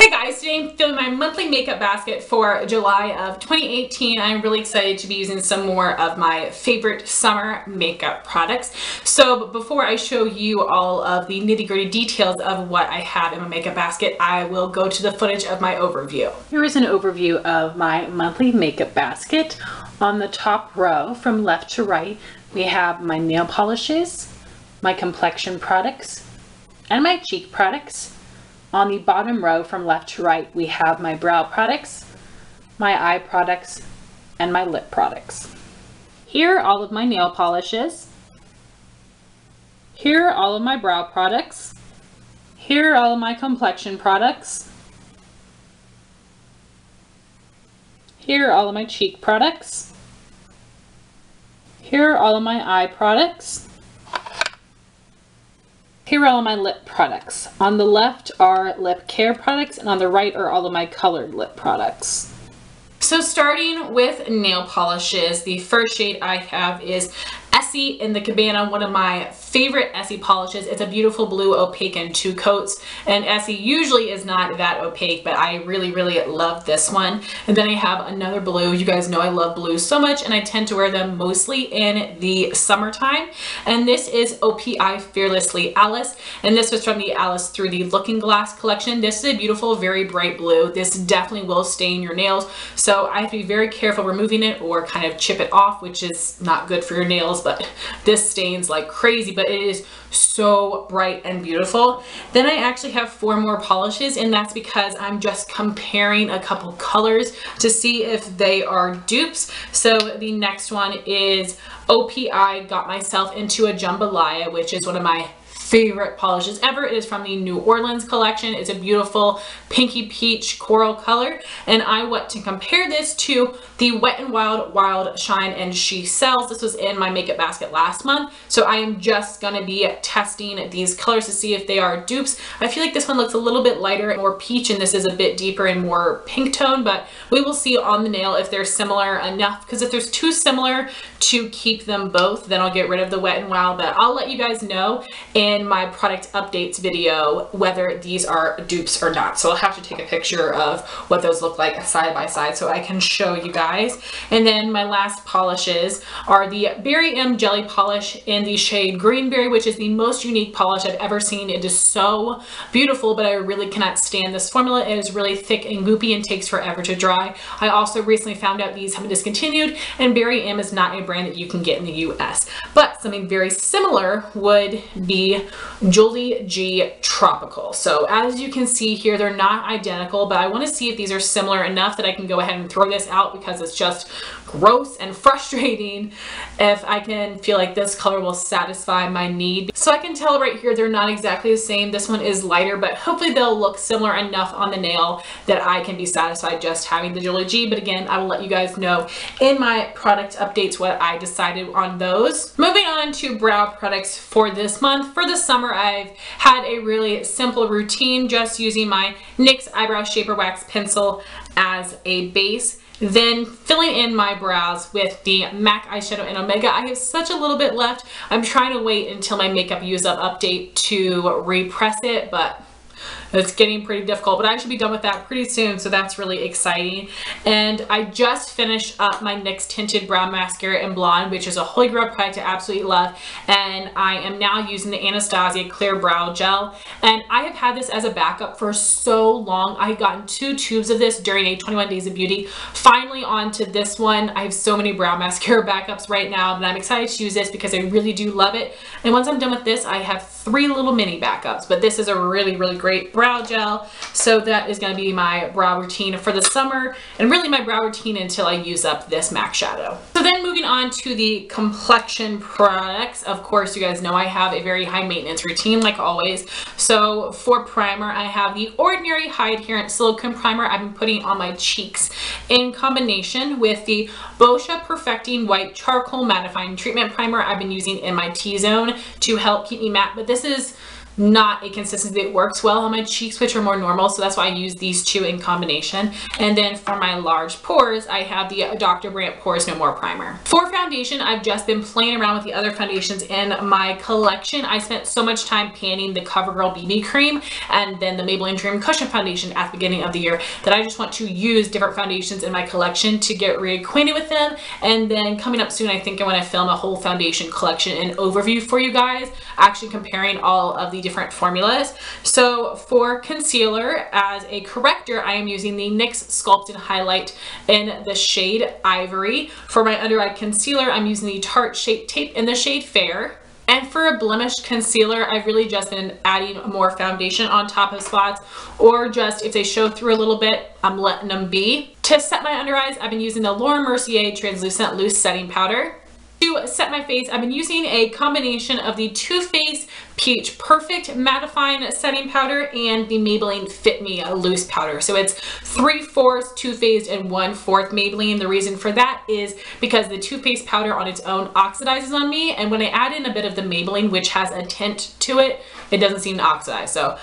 Hey guys, today I'm filming my monthly makeup basket for July of 2018. I'm really excited to be using some more of my favorite summer makeup products. So before I show you all of the nitty-gritty details of what I have in my makeup basket, I will go to the footage of my overview. Here is an overview of my monthly makeup basket. On the top row, from left to right, we have my nail polishes, my complexion products, and my cheek products. On the bottom row from left to right, we have my brow products, my eye products, and my lip products. Here are all of my nail polishes. Here are all of my brow products. Here are all of my complexion products. Here are all of my cheek products. Here are all of my eye products. Here are all of my lip products. On the left are lip care products, and on the right are all of my colored lip products. So starting with nail polishes, the first shade I have is Essie in the Cabana, one of my favorite Essie polishes. It's a beautiful blue opaque in 2 coats, and Essie usually is not that opaque, but I really love this one. And then I have another blue. You guys know I love blues so much, and I tend to wear them mostly in the summertime. And this is OPI Fearlessly Alice, and this was from the Alice Through the Looking Glass collection. This is a beautiful, very bright blue. This definitely will stain your nails, so I have to be very careful removing it or kind of chip it off, which is not good for your nails, but this stains like crazy, but it is so bright and beautiful. Then I actually have 4 more polishes, and that's because I'm just comparing a couple colors to see if they are dupes. So the next one is OPI Got Myself Into a Jambalaya, which is one of my favorite polishes ever. It is from the New Orleans collection. It's a beautiful pinky peach coral color, and I want to compare this to the Wet n Wild Wild Shine and She Sells. This was in my makeup basket last month, so I am just gonna be testing these colors to see if they are dupes. I feel like this one looks a little bit lighter and more peach, and this is a bit deeper and more pink tone, but we will see on the nail if they're similar enough, because if there's too similar to keep them both, then I'll get rid of the Wet n Wild, but I'll let you guys know in my product updates video whether these are dupes or not. So I'll have to take a picture of what those look like side by side so I can show you guys. And then my last polishes are the Berry M Jelly Polish in the shade Greenberry, which is the most unique polish I've ever seen. It is so beautiful, but I really cannot stand this formula. It is really thick and goopy and takes forever to dry. I also recently found out these have been discontinued, and Berry M is not a brand that you can get in the US. But something very similar would be Julie G Tropical. So as you can see here, they're not identical, but I want to see if these are similar enough that I can go ahead and throw this out, because it's just gross and frustrating if I can feel like this color will satisfy my need. So I can tell right here they're not exactly the same. This one is lighter, but hopefully they'll look similar enough on the nail that I can be satisfied just having the Julie G. But again, I will let you guys know in my product updates what I decided on those. Moving on to brow products for this month. For the summer, I've had a really simple routine, just using my NYX Eyebrow Shaper Wax Pencil as a base, then filling in my brows with the MAC eyeshadow in Omega. I have such a little bit left. I'm trying to wait until my makeup use up update to repress it, but it's getting pretty difficult, but I should be done with that pretty soon, so that's really exciting. And I just finished up my NYX Tinted Brow Mascara in Blonde, which is a holy grail product I absolutely love, and I am now using the Anastasia Clear Brow Gel, and I have had this as a backup for so long. I had gotten 2 tubes of this during a 21 Days of Beauty. Finally onto this one. I have so many brow mascara backups right now, and I'm excited to use this because I really do love it. And once I'm done with this, I have 3 little mini backups, but this is a really great brow gel. So that is going to be my brow routine for the summer, and really my brow routine until I use up this MAC shadow. So then moving on to the complexion products. Of course, you guys know I have a very high maintenance routine like always. So for primer, I have the Ordinary High Adherent Silicone Primer I've been putting on my cheeks in combination with the Boscia Perfecting White Charcoal Mattifying Treatment Primer I've been using in my T-zone to help keep me matte. But this is not a consistency that works well on my cheeks, which are more normal. So that's why I use these two in combination. And then for my large pores, I have the Dr. Brandt Pores No More Primer. For foundation, I've just been playing around with the other foundations in my collection. I spent so much time panning the CoverGirl BB cream and then the Maybelline Dream Cushion foundation at the beginning of the year that I just want to use different foundations in my collection to get reacquainted with them. And then coming up soon, I think I want to film a whole foundation collection and overview for you guys, actually comparing all of the different formulas. So for concealer, as a corrector, I am using the NYX Sculpt and Highlight in the shade Ivory. For my under eye concealer, I'm using the Tarte Shape Tape in the shade Fair. And for a blemish concealer, I've really just been adding more foundation on top of spots, or just if they show through a little bit, I'm letting them be. To set my under eyes, I've been using the Laura Mercier Translucent Loose Setting Powder. To set my face, I've been using a combination of the Too Faced Peach Perfect Mattifying Setting Powder and the Maybelline Fit Me Loose Powder. So it's 3/4 Too Faced and 1/4 Maybelline. The reason for that is because the Too Faced powder on its own oxidizes on me, and when I add in a bit of the Maybelline, which has a tint to it, it doesn't seem to oxidize. So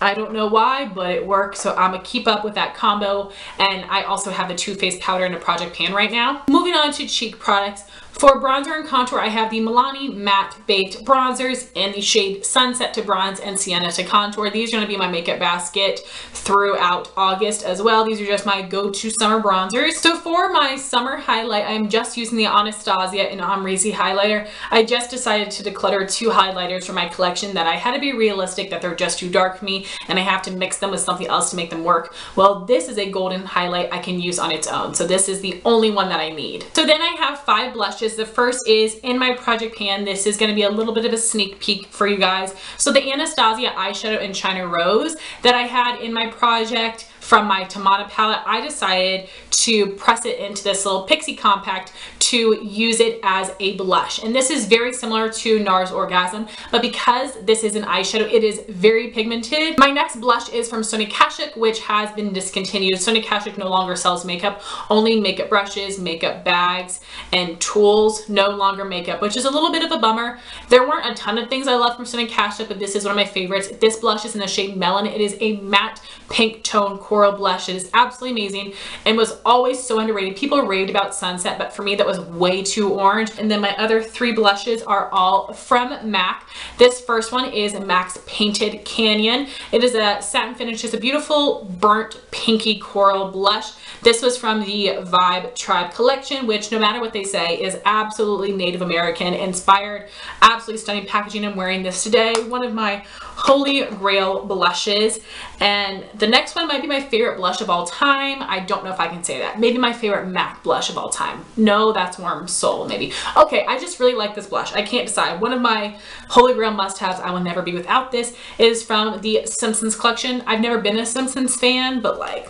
I don't know why, but it works. So I'm gonna keep up with that combo. And I also have the Too Faced powder in a project pan right now. Moving on to cheek products. For bronzer and contour, I have the Milani Matte Baked Bronzers in the shade Sunset to Bronze and Sienna to Contour. These are going to be my makeup basket throughout August as well. These are just my go-to summer bronzers. So for my summer highlight, I'm just using the Anastasia and Amrezy highlighter. I just decided to declutter 2 highlighters from my collection that I had to be realistic that they're just too dark for me and I have to mix them with something else to make them work. Well, this is a golden highlight I can use on its own. So this is the only one that I need. So then I have 5 blushes. The first is in my project pan. This is going to be a little bit of a sneak peek for you guys. So the Anastasia eyeshadow in China Rose that I had in my project from my Tamata palette, I decided to press it into this little pixie compact to use it as a blush. And this is very similar to NARS Orgasm, but because this is an eyeshadow, it is very pigmented. My next blush is from Sonia Kashuk, which has been discontinued. Sonia Kashuk no longer sells makeup, only makeup brushes, makeup bags, and tools, no longer makeup, which is a little bit of a bummer. There weren't a ton of things I love from Sonia Kashuk, but this is one of my favorites. This blush is in the shade Melon. It is a matte pink tone coral blush. It is absolutely amazing and was always so underrated. People raved about Sunset, but for me that was way too orange. And then my other 3 blushes are all from MAC. This first one is MAC's Painted Canyon. It is a satin finish. It's a beautiful burnt pinky coral blush. This was from the Vibe Tribe collection, which no matter what they say is absolutely Native American inspired. Absolutely stunning packaging. I'm wearing this today. One of my holy grail blushes. And the next one might be my favorite blush of all time. I don't know if I can say that. Maybe my favorite MAC blush of all time. No, that's Warm Soul maybe. Okay, I just really like this blush. I can't decide. One of my holy grail must-haves, I will never be without this, is from the Simpsons collection. I've never been a Simpsons fan, but like,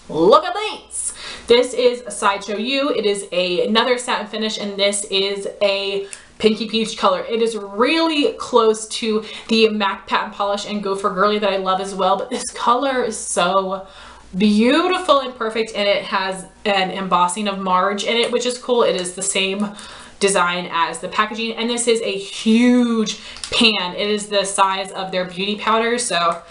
look at these. This is a Sideshow U. It is another satin finish, and this is a pinky peach color. It is really close to the MAC Patent Polish and Go for Girly that I love as well, but this color is so beautiful and perfect, and it has an embossing of Marge in it, which is cool. It is the same design as the packaging, and this is a huge pan. It is the size of their beauty powder, so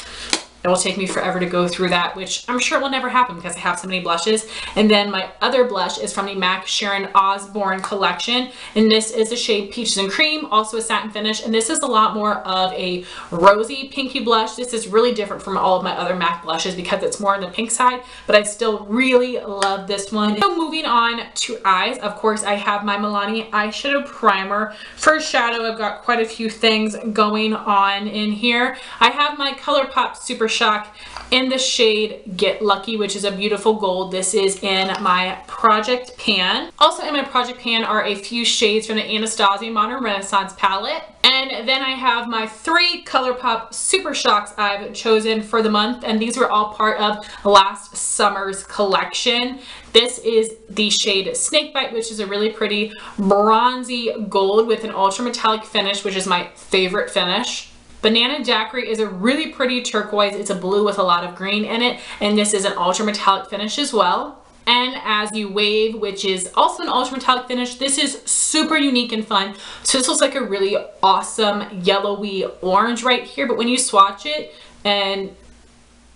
it will take me forever to go through that, which I'm sure will never happen because I have so many blushes. And then my other blush is from the MAC Sharon Osbourne collection. And this is the shade Peaches and Cream, also a satin finish. And this is a lot more of a rosy pinky blush. This is really different from all of my other MAC blushes because it's more on the pink side, but I still really love this one. So moving on to eyes, of course, I have my Milani eyeshadow primer. For shadow, I've got quite a few things going on in here. I have my ColourPop Super Shock in the shade Get Lucky, which is a beautiful gold. This is in my project pan. Also in my project pan are a few shades from the Anastasia Modern Renaissance palette. And then I have my 3 ColourPop Super Shocks I've chosen for the month, and these were all part of last summer's collection. This is the shade Snakebite, which is a really pretty bronzy gold with an ultra metallic finish, which is my favorite finish. Banana Daiquiri is a really pretty turquoise. It's a blue with a lot of green in it, and this is an ultra metallic finish as well. and As You Wave, which is also an ultra metallic finish. This is super unique and fun. So this looks like a really awesome yellowy orange right here, but when you swatch it and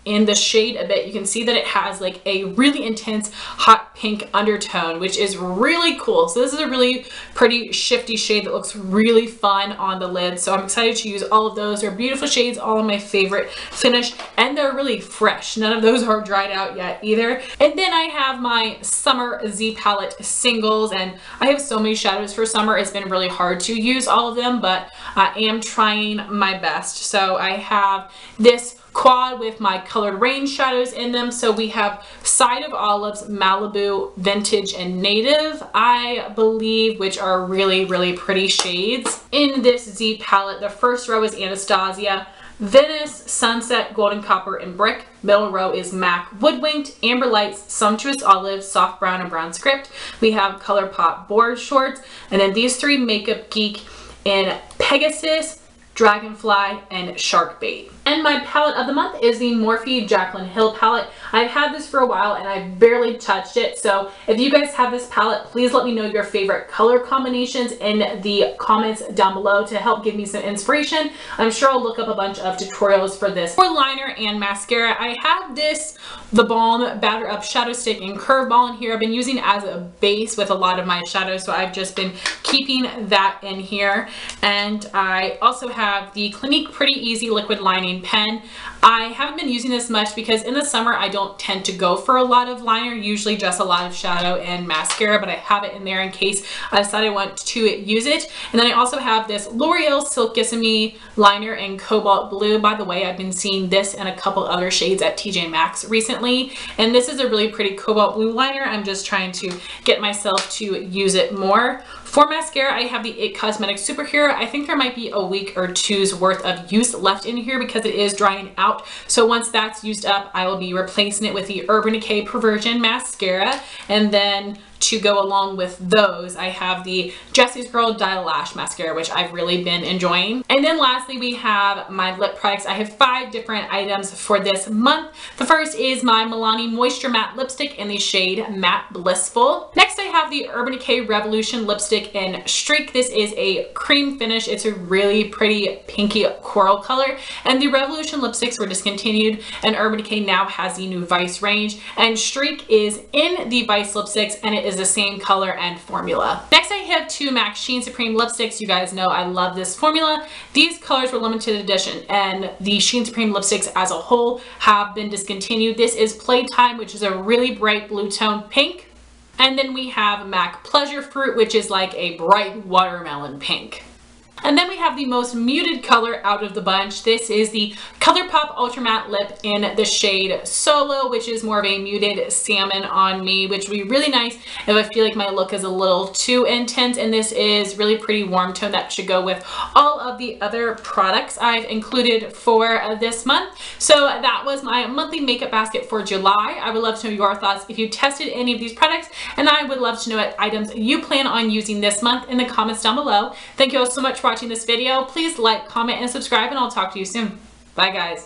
in the shade a bit, you can see that it has like a really intense hot pink undertone, which is really cool. So this is a really pretty shifty shade that looks really fun on the lid. So I'm excited to use all of those. They're beautiful shades, all of my favorite finish, and they're really fresh. None of those are dried out yet either. And then I have my Summer Z Palette singles, and I have so many shadows for summer. It's been really hard to use all of them, but I am trying my best. So I have this quad with my colored rain shadows in them. So we have Side of Olives, Malibu, Vintage, and Native, I believe, which are really, really pretty shades. In this Z palette, the first row is Anastasia, Venice, Sunset, Golden Copper, and Brick. Middle row is MAC, Woodwinked, Amber Lights, Sumptuous Olive, Soft Brown, and Brown Script. We have ColourPop Board Shorts, and then these three Makeup Geek in Pegasus, Dragonfly, and Shark Bait. And my palette of the month is the Morphe Jaclyn Hill palette. I've had this for a while and I've barely touched it. So if you guys have this palette, please let me know your favorite color combinations in the comments down below to help give me some inspiration. I'm sure I'll look up a bunch of tutorials for this. For liner and mascara, I have this The Balm Batter Up Shadow Stick in Curve Ball in here. I've been using it as a base with a lot of my shadows, so I've just been keeping that in here. And I also have the Clinique Pretty Easy Liquid Lining pen. I haven't been using this much because in the summer I don't tend to go for a lot of liner, usually just a lot of shadow and mascara, but I have it in there in case I decide I want to use it. And then I also have this L'Oreal Silk Sesame liner in Cobalt Blue. By the way, I've been seeing this and a couple other shades at TJ Maxx recently, and this is a really pretty Cobalt Blue liner. I'm just trying to get myself to use it more. For mascara, I have the IT Cosmetics Superhero. I think there might be a week or two's worth of use left in here because it is drying out. So once that's used up, I will be replacing it with the Urban Decay Perversion Mascara. And then to go along with those, I have the Jessie's Girl Dial Lash Mascara, which I've really been enjoying. And then lastly, we have my lip products. I have 5 different items for this month. The first is my Milani Moisture Matte Lipstick in the shade Matte Blissful. Next, I have the Urban Decay Revolution Lipstick in Streak. This is a cream finish. It's a really pretty pinky coral color. And the Revolution lipsticks were discontinued, and Urban Decay now has the new Vice range. And Streak is in the Vice lipsticks, and it is the same color and formula. Next, I have 2 MAC Sheen Supreme lipsticks. You guys know I love this formula. These colors were limited edition, and the Sheen Supreme lipsticks as a whole have been discontinued. This is Playtime, which is a really bright blue tone pink. And then we have MAC Pleasure Fruit, which is like a bright watermelon pink. And then we have the most muted color out of the bunch. This is the ColourPop Ultra Matte Lip in the shade Solo, which is more of a muted salmon on me, which would be really nice if I feel like my look is a little too intense. And this is really pretty warm tone that should go with all of the other products I've included for this month. So that was my monthly makeup basket for July. I would love to know your thoughts if you tested any of these products, and I would love to know what items you plan on using this month in the comments down below. Thank you all so much for watching this video. Please like, comment, and subscribe, and I'll talk to you soon. Bye, guys.